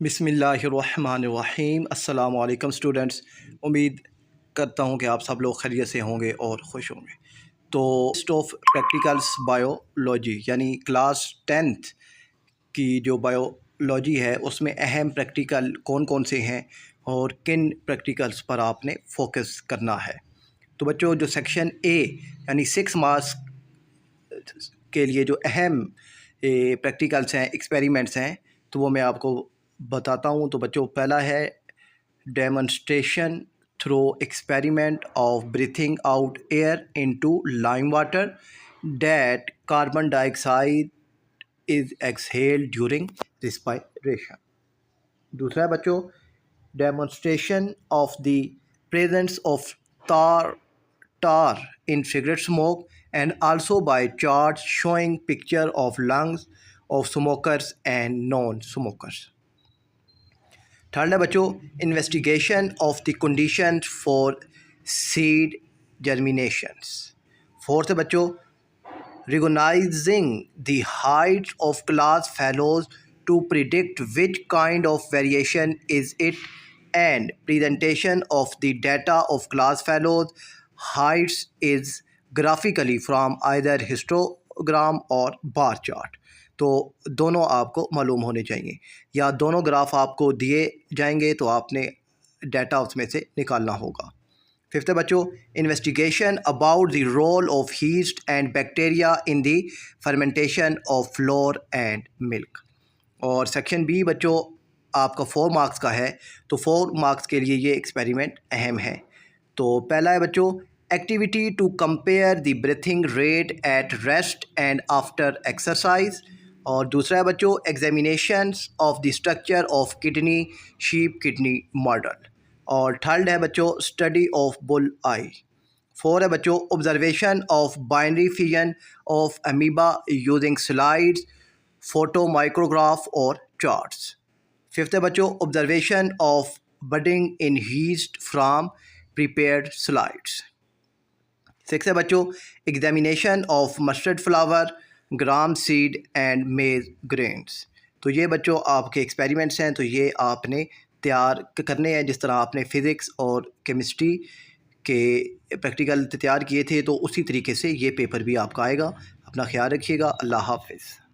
बिस्मिल्लाहिर्रहमानिर्रहीम। अस्सलाम वालेकुम स्टूडेंट्स। उम्मीद करता हूँ कि आप सब लोग खैरियत से होंगे और खुश होंगे। तो टेस्ट ऑफ प्रैक्टिकल्स बायोलॉजी यानी क्लास 10th की जो बायोलॉजी है उसमें अहम प्रैक्टिकल कौन कौन से हैं और किन प्रैक्टिकल्स पर आपने फोकस करना है। तो बच्चों, जो सेक्शन ए यानी 6 मार्क्स के लिए जो अहम प्रैक्टिकल्स हैं, एक्सपेरिमेंट्स हैं, तो वो मैं आपको बताता हूँ। तो बच्चों, पहला है demonstration through experiment of breathing out air into lime water that carbon dioxide is exhaled during respiration. दूसरा है बच्चों, demonstration of the presence of tar in cigarette smoke, and also by charts showing picture of lungs of smokers and non-smokers. Third है बच्चों, investigation of the conditions for seed germinations. Fourth है बच्चों, recognizing the height of class fellows to predict which kind of variation is it, and presentation of the data of class fellows heights is graphically from either histogram or bar chart. तो दोनों आपको मालूम होने चाहिए, या दोनों graph आपको दिए जाएंगे तो आपने डाटा उसमें से निकालना होगा। फिफ्थ बच्चों, investigation about the role of yeast and bacteria in the fermentation of flour and milk. और सेक्शन बी बच्चों आपका 4 मार्क्स का है, तो 4 मार्क्स के लिए ये एक्सपेरिमेंट अहम है। तो पहला है बच्चों, activity to compare the breathing rate at rest and after exercise. और दूसरा है बच्चों, examinations of the structure of kidney sheep kidney model. और थर्ड है बच्चों, स्टडी ऑफ बुल आई। 4 है बच्चों, observation of binary fission of amoeba using slides, photo micrograph और चार्ट्स। 5th है बच्चों, observation of budding in yeast from prepared slides. 6 है बच्चों, examination of mustard flower, gram seed and मेज grains. तो ये बच्चों आपके एक्सपेरिमेंट्स हैं, तो ये आपने तैयार करने हैं जिस तरह आपने फ़िज़िक्स और केमिस्ट्री के प्रैक्टिकल तैयार किए थे, तो उसी तरीके से ये पेपर भी आपका आएगा। अपना ख्याल रखिएगा। अल्लाह हाफ़िज़।